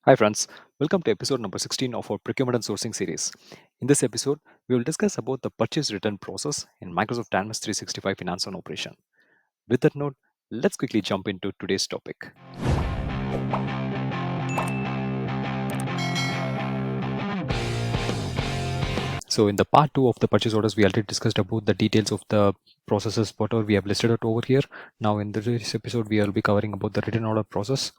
Hi friends, welcome to episode number 16 of our procurement and sourcing series. In this episode, we will discuss about the purchase return process in Microsoft Dynamics 365 Finance and Operation. With that note, let's quickly jump into today's topic. So in the part 2 of the purchase orders, we already discussed about the details of the processes, whatever we have listed out over here. Now in this episode, we will be covering about the written order process.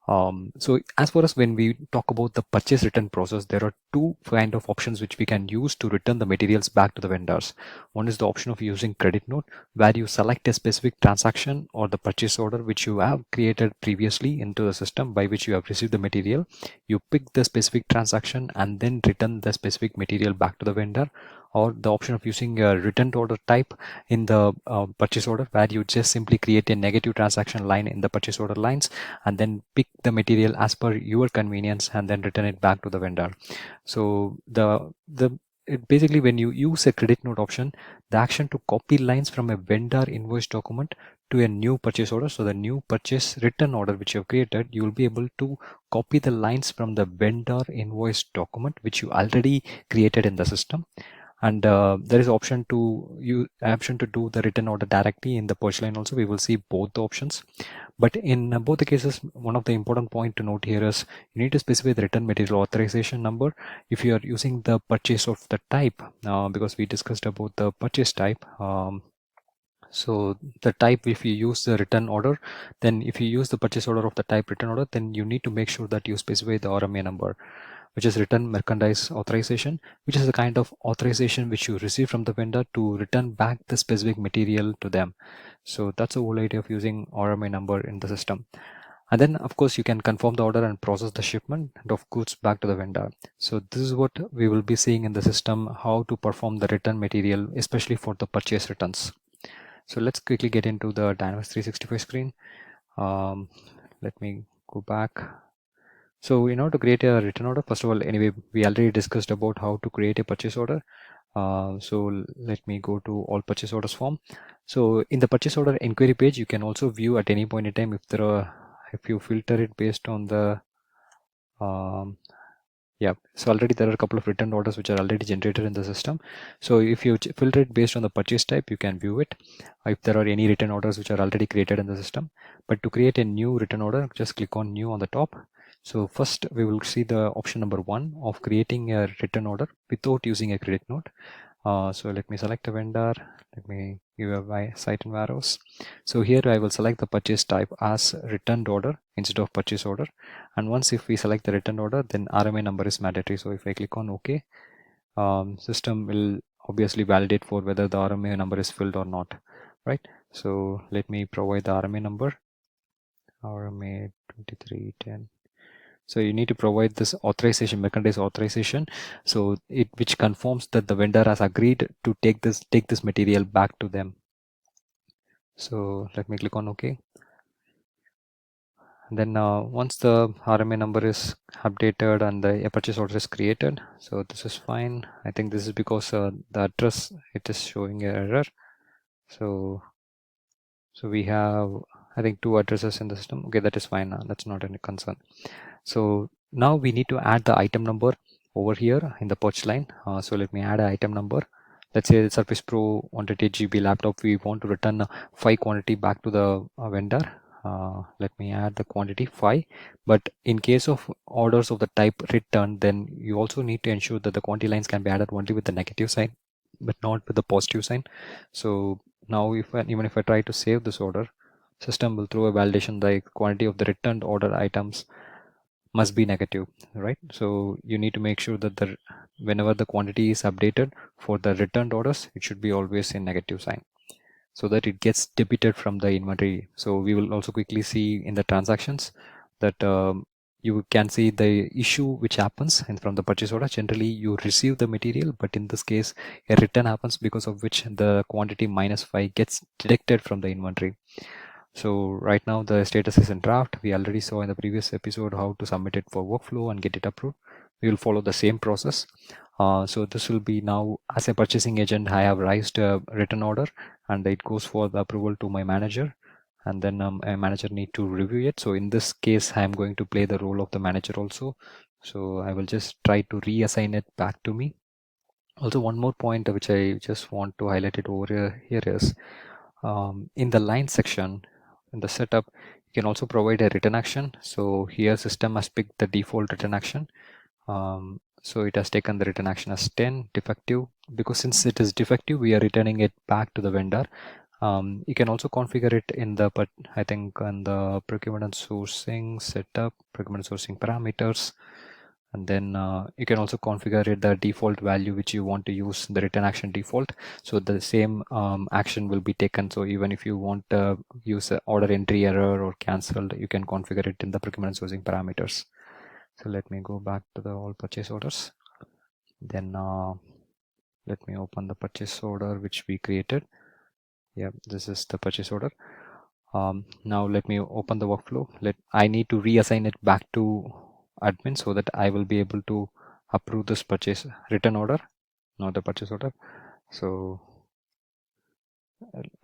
So as far as when we talk about the purchase return process, there are two kind of options which we can use to return the materials back to the vendors. One is the option of using credit note, where you select a specific transaction or the purchase order which you have created previously into the system by which you have received the material. You pick the specific transaction and then return the specific material back to the vendor, or the option of using a return order type in the purchase order, where you just simply create a negative transaction line in the purchase order lines and then pick the material as per your convenience and then return it back to the vendor. So basically, when you use a credit note option, the action to copy lines from a vendor invoice document to a new purchase order, so the new purchase return order which you have created, you will be able to copy the lines from the vendor invoice document which you already created in the system. And there is option to do the return order directly in the purchase line also. We will see both the options, but in both the cases, one of the important point to note here is you need to specify the return material authorization number if you are using the purchase of the type, because we discussed about the purchase type. So the type, if you use the return order, then if you use the purchase order of the type return order, then you need to make sure that you specify the RMA number, which is return merchandise authorization, which is the kind of authorization which you receive from the vendor to return back the specific material to them. So that's the whole idea of using RMA number in the system. And then of course you can confirm the order and process the shipment of goods back to the vendor. So this is what we will be seeing in the system, how to perform the return material, especially for the purchase returns. So let's quickly get into the Dynamics 365 screen. Let me go back. So in order to create a return order, first of all, anyway, we already discussed about how to create a purchase order. So let me go to all purchase orders form. So in the purchase order inquiry page, you can also view at any point in time if you filter it based on the yeah, so already there are a couple of return orders which are already generated in the system. So if you filter it based on the purchase type, you can view it if there are any return orders which are already created in the system. But to create a new return order, just click on new on the top. So first we will see the option number 1 of creating a return order without using a credit note. So let me select a vendor. Let me give a site and warehouse. So here I will select the purchase type as returned order instead of purchase order. And once if we select the return order, then RMA number is mandatory. So if I click on OK, system will obviously validate for whether the RMA number is filled or not, right? So let me provide the RMA number, RMA 2310. So you need to provide this authorization, merchandise authorization, so it which confirms that the vendor has agreed to take this material back to them. So let me click on OK. And then once the RMA number is updated and the purchase order is created, so this is fine. I think this is because the address, it is showing an error. So we have, I think, 2 addresses in the system. Okay, that is fine. That's not any concern. So now we need to add the item number over here in the purchase line. So let me add an item number. Let's say Surface Pro 128 GB laptop. We want to return 5 quantity back to the vendor. Let me add the quantity 5. But in case of orders of the type return, then you also need to ensure that the quantity lines can be added only with the negative sign, but not with the positive sign. So now even if I try to save this order, system will throw a validation like quantity of the returned order items must be negative, right? So you need to make sure that whenever the quantity is updated for the returned orders, it should be always in negative sign so that it gets debited from the inventory. So we will also quickly see in the transactions that you can see the issue which happens, and from the purchase order generally you receive the material, but in this case a return happens because of which the quantity -5 gets deducted from the inventory. So right now the status is in draft. We already saw in the previous episode how to submit it for workflow and get it approved. We will follow the same process. So this will be now, as a purchasing agent, I have raised a written order and it goes for the approval to my manager. and then a manager need to review it. So in this case, I am going to play the role of the manager also. So I will just try to reassign it back to me. Also, one more point which I just want to highlight it over here is in the line section in the setup, you can also provide a return action. So here system has picked the default return action. So it has taken the return action as 10 defective, because since it is defective, we are returning it back to the vendor. You can also configure it in the, but I think on the procurement and sourcing setup, procurement and sourcing parameters, and then you can also configure it the default value which you want to use, the return action default. So the same action will be taken. So even if you want to use a order entry error or cancelled, you can configure it in the procurement and sourcing parameters. So let me go back to the all purchase orders. Then let me open the purchase order which we created. Yeah, this is the purchase order. Now let me open the workflow. I need to reassign it back to admin so that I will be able to approve this purchase return order, not the purchase order. So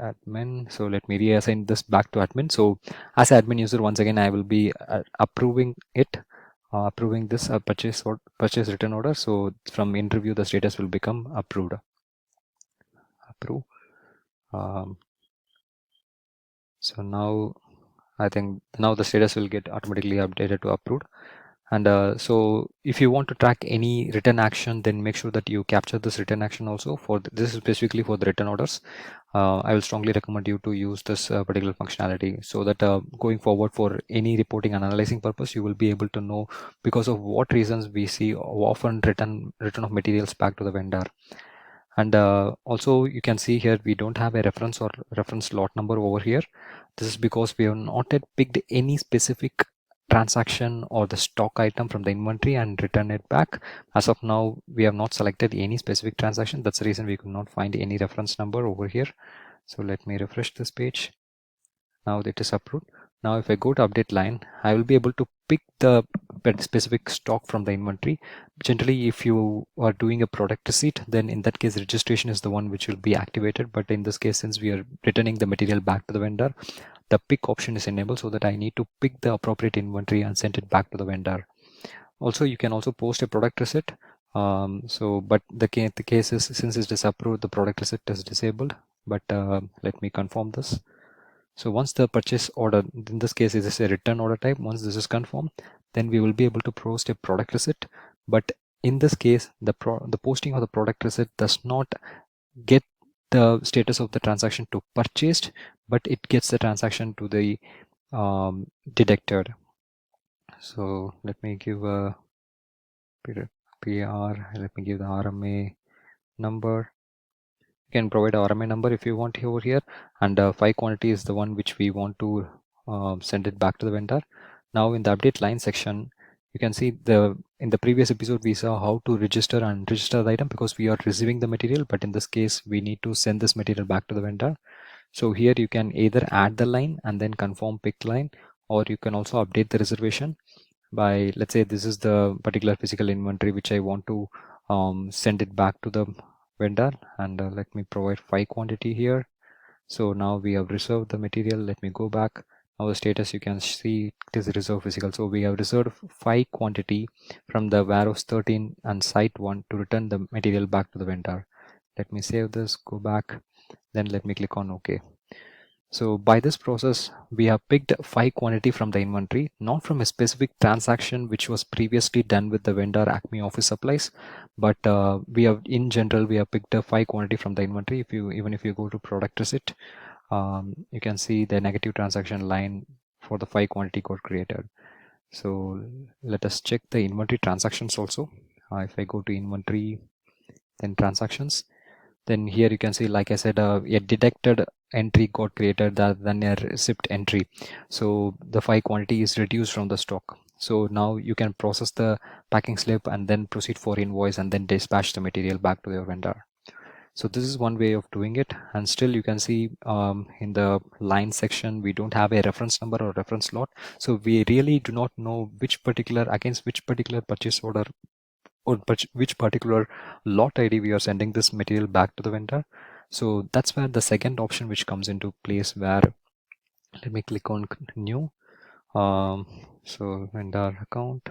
admin. So let me reassign this back to admin. So as admin user, once again, I will be approving it, approving this purchase return order. So from interview, the status will become approved. Approve. So now I think now the status will get automatically updated to approved. And so if you want to track any return action, then make sure that you capture this return action also. This is specifically for the return orders. I will strongly recommend you to use this particular functionality, so that going forward for any reporting and analyzing purpose, you will be able to know because of what reasons we see often return of materials back to the vendor. And also you can see here we don't have a reference or reference lot number over here. This is because we have not yet picked any specific transaction or the stock item from the inventory and return it back. As of now, we have not selected any specific transaction. That's the reason we could not find any reference number over here. So let me refresh this page. Now it is approved. Now if I go to update line, I will be able to pick the specific stock from the inventory. Generally, if you are doing a product receipt, then in that case registration is the one which will be activated. But in this case, since we are returning the material back to the vendor, the pick option is enabled, so that I need to pick the appropriate inventory and send it back to the vendor. Also, you can also post a product receipt. But the case is, since it is approved, the product receipt is disabled. But let me confirm this. So once the purchase order, in this case, it is a return order type. Once this is confirmed, then we will be able to post a product receipt. But in this case, the posting of the product receipt does not get the status of the transaction to purchased, but it gets the transaction to the detected. So let me give a PR. Let me give the RMA number. You can provide a RMA number if you want over here, and 5 quantity is the one which we want to send it back to the vendor. Now in the update line section, you can see in the previous episode we saw how to register the item, because we are receiving the material, but in this case we need to send this material back to the vendor. So here you can either add the line and then confirm pick line, or you can also update the reservation by, let's say this is the particular physical inventory which I want to send it back to the vendor, and let me provide 5 quantity here. So now we have reserved the material. Let me go back. Now the status, you can see it is reserved physical. So we have reserved 5 quantity from the warehouse 13 and site 1 to return the material back to the vendor. Let me save this, go back, then let me click on OK. So by this process, we have picked 5 quantity from the inventory, not from a specific transaction which was previously done with the vendor Acme Office Supplies, but we have, in general, we have picked a 5 quantity from the inventory. Even if you go to product receipt, you can see the negative transaction line for the 5 quantity got created. So let us check the inventory transactions also. If I go to inventory, then transactions, then here you can see, like I said, a detected entry got created than a receipt entry. So the 5 quantity is reduced from the stock. So now you can process the packing slip and then proceed for invoice and then dispatch the material back to your vendor. So this is one way of doing it. And still you can see in the line section, we don't have a reference number or reference lot. So we really do not know against which particular purchase order or which particular lot ID we are sending this material back to the vendor. So that's where the second option which comes into place, where Let me click on new. So vendor account,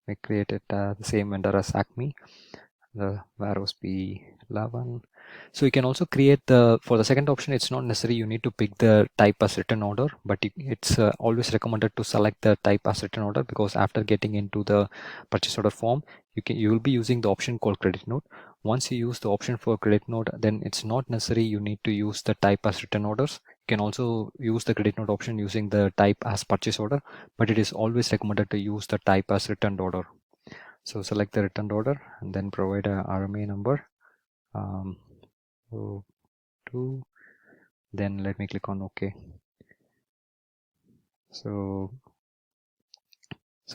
we create it the same vendor as Acme, the warehouse P11. So you can also create for the second option, it's not necessary you need to pick the type as written order, but it's always recommended to select the type as written order, because after getting into the purchase order form, you will be using the option called credit note. Once you use the option for credit note, then it's not necessary you need to use the type as written orders. You can also use the credit note option using the type as purchase order, but it is always recommended to use the type as returned order. So select the returned order and then provide a RMA number. So 2, then let me click on OK. So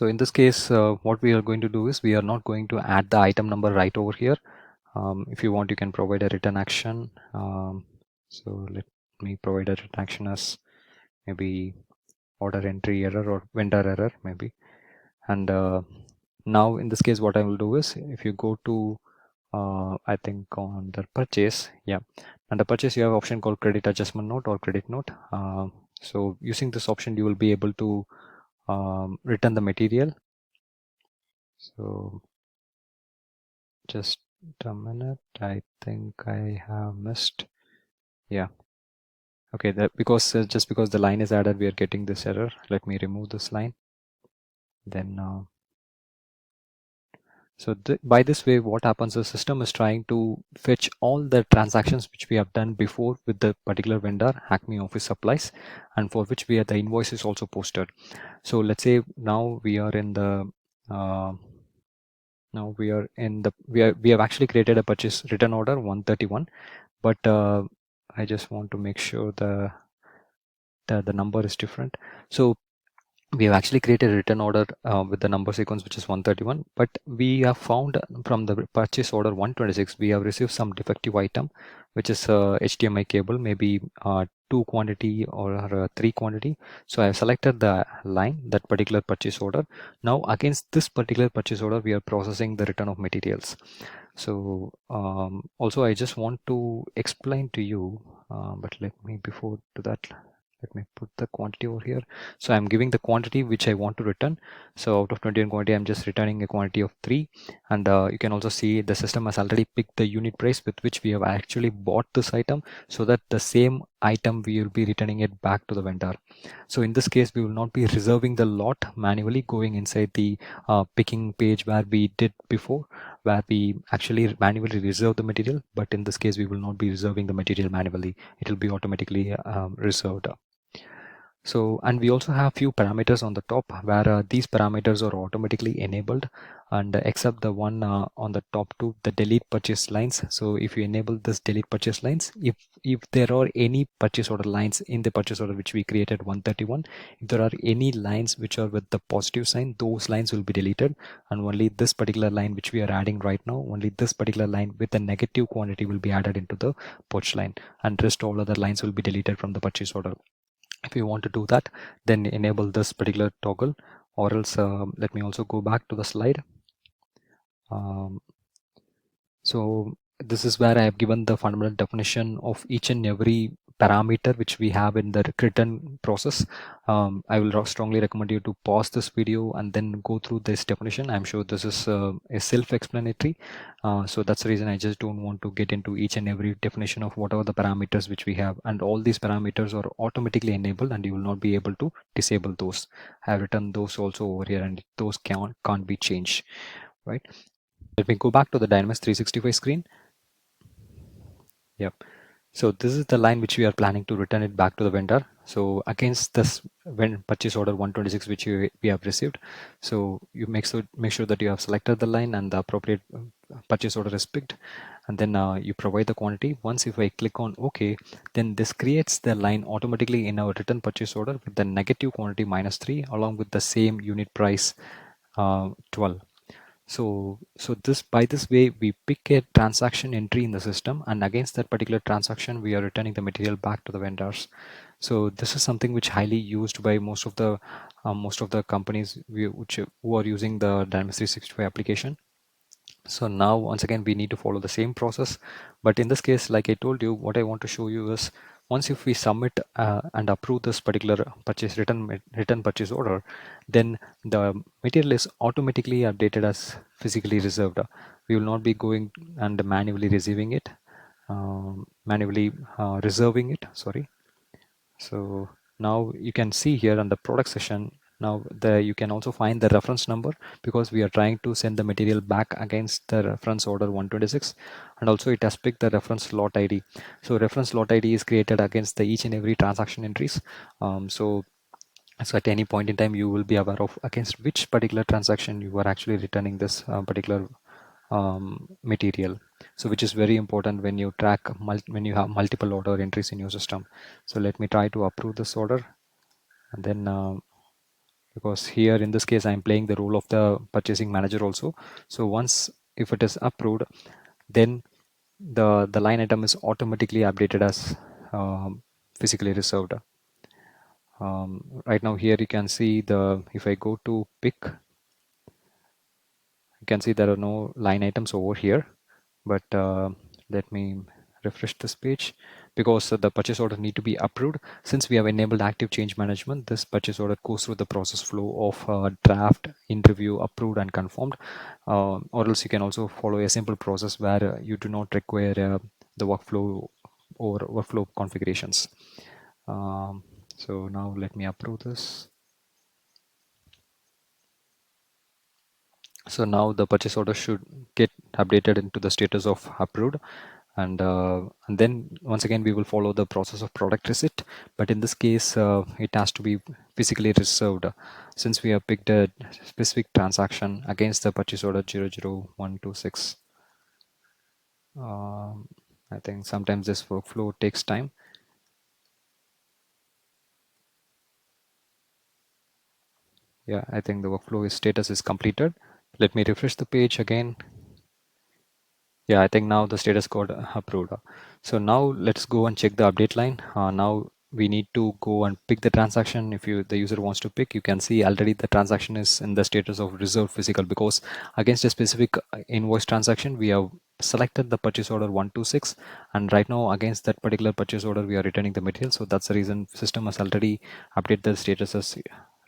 in this case, what we are going to do is we are not going to add the item number right over here. If you want, you can provide a return action. So let me provide a return action as maybe order entry error or vendor error maybe. And now in this case, what I will do is, if you go to I think on the purchase, yeah, under purchase you have option called credit adjustment note or credit note. So using this option, you will be able to return the material. So just a minute, I think I have missed. Yeah, okay, that because just because the line is added, we are getting this error. Let me remove this line. Then so by this way, what happens, the system is trying to fetch all the transactions which we have done before with the particular vendor, Acme Office Supplies, and for which we have the invoice is also posted. So let's say now we are in the we have actually created a purchase return order 131, but I just want to make sure the number is different. So we have actually created a return order with the number sequence which is 131, but we have found from the purchase order 126 we have received some defective item which is HDMI cable, maybe 2 quantity or 3 quantity. So I have selected the line, that particular purchase order. Now against this particular purchase order we are processing the return of materials. So also I just want to explain to you, but let me before to that, let me put the quantity over here. So I'm giving the quantity which I want to return. So out of 21 quantity, I'm just returning a quantity of 3. And you can also see the system has already picked the unit price with which we have actually bought this item, so that the same item we will be returning it back to the vendor. So in this case, we will not be reserving the lot manually, going inside the picking page where we did before, where we actually manually reserve the material. But in this case, we will not be reserving the material manually. It will be automatically reserved. So, and we also have few parameters on the top where these parameters are automatically enabled, and except the one on the top two, the delete purchase lines. So if you enable this delete purchase lines, if there are any purchase order lines in the purchase order which we created 131, if there are any lines which are with the positive sign, those lines will be deleted, and only this particular line which we are adding right now, only this particular line with the negative quantity will be added into the purchase line, and rest all other lines will be deleted from the purchase order. If you want to do that, then enable this particular toggle, or else let me also go back to the slide. So this is where I have given the fundamental definition of each and every parameter which we have in the return process. I will strongly recommend you to pause this video and then go through this definition. I'm sure this is a self-explanatory. So that's the reason I just don't want to get into each and every definition of what are the parameters which we have. And all these parameters are automatically enabled, and you will not be able to disable those. I have written those also over here, and those can't be changed, right? Let me go back to the Dynamics 365 screen. Yep. So this is the line which we are planning to return it back to the vendor. So against this when purchase order 126 which we have received, so you make sure that you have selected the line and the appropriate purchase order is picked, and then you provide the quantity. Once if I click on OK, then this creates the line automatically in our return purchase order with the negative quantity -3 along with the same unit price 12. So this, by this way, we pick a transaction entry in the system, and against that particular transaction we are returning the material back to the vendors. So this is something which highly used by most of the companies who are using the Dynamics 365 application. So now once again we need to follow the same process, but in this case, like I told you, what I want to show you is once if we submit and approve this particular return purchase order, then the material is automatically updated as physically reserved. We will not be going and manually receiving it, manually reserving it, sorry. So now you can see here on the product section, now you can also find the reference number, because we are trying to send the material back against the reference order 126, and also it has picked the reference lot ID. So reference lot ID is created against the each and every transaction entries. So at any point in time you will be aware of against which particular transaction you are actually returning this particular material. So which is very important when you track when you have multiple order entries in your system. So let me try to approve this order, and then because here in this case I'm playing the role of the purchasing manager also. So once if it is approved, then the line item is automatically updated as physically reserved. Right now here you can see if I go to pick, you can see there are no line items over here, but let me refresh this page, because the purchase order need to be approved. Since we have enabled active change management, this purchase order goes through the process flow of draft, interview, approved and confirmed, or else you can also follow a simple process where you do not require the workflow or workflow configurations. So now let me approve this. So now the purchase order should get updated into the status of approved, and then once again we will follow the process of product receipt, but in this case it has to be physically reserved, since we have picked a specific transaction against the purchase order 00126. I think sometimes this workflow takes time. Yeah, I think the workflow status is completed. Let me refresh the page again. Yeah, I think now the status got approved. So now let's go and check the update line. Now we need to go and pick the transaction. If the user wants to pick, you can see already the transaction is in the status of reserved physical, because against a specific invoice transaction we have selected the purchase order 126, and right now against that particular purchase order we are returning the material. So that's the reason system has already updated the status as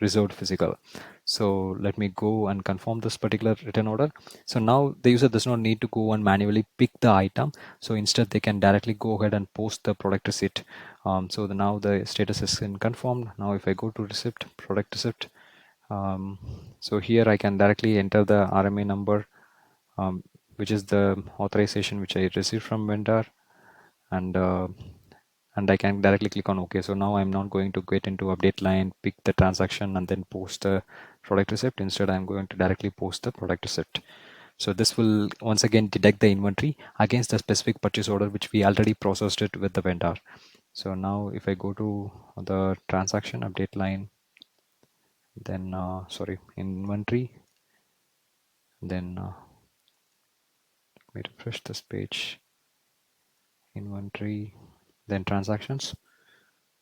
reserved physical. So let me go and confirm this particular return order. So now the user does not need to go and manually pick the item. So instead they can directly go ahead and post the product receipt. Now the status is in confirmed. Now if I go to receipt, product receipt, so here I can directly enter the RMA number, which is the authorization which I received from vendor, and I can directly click on OK. So now I'm not going to get into update line, pick the transaction and then post the product receipt. Instead, I'm going to directly post the product receipt. So this will once again detect the inventory against the specific purchase order which we already processed it with the vendor. So now if I go to the transaction update line, then inventory, then let me refresh this page. Inventory, then transactions.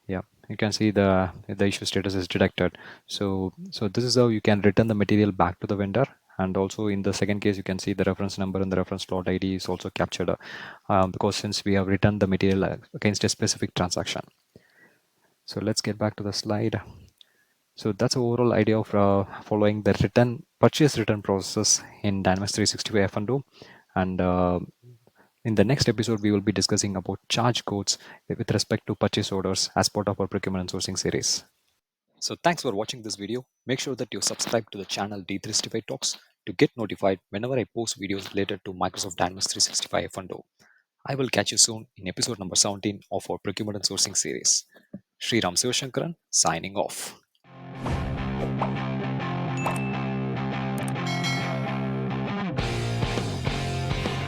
Yeah, you can see the issue status is detected. So this is how you can return the material back to the vendor. And also in the second case, you can see the reference number and the reference slot ID is also captured, because since we have returned the material against a specific transaction. So let's get back to the slide. So that's the overall idea of following the purchase return process in Dynamics 365 F&O. And in the next episode, we will be discussing about charge codes with respect to purchase orders as part of our procurement and sourcing series. So thanks for watching this video. Make sure that you subscribe to the channel D365 Talks to get notified whenever I post videos related to Microsoft Dynamics 365 F&O. I will catch you soon in episode number 17 of our procurement and sourcing series. Sri Ram Sivashankaran signing off.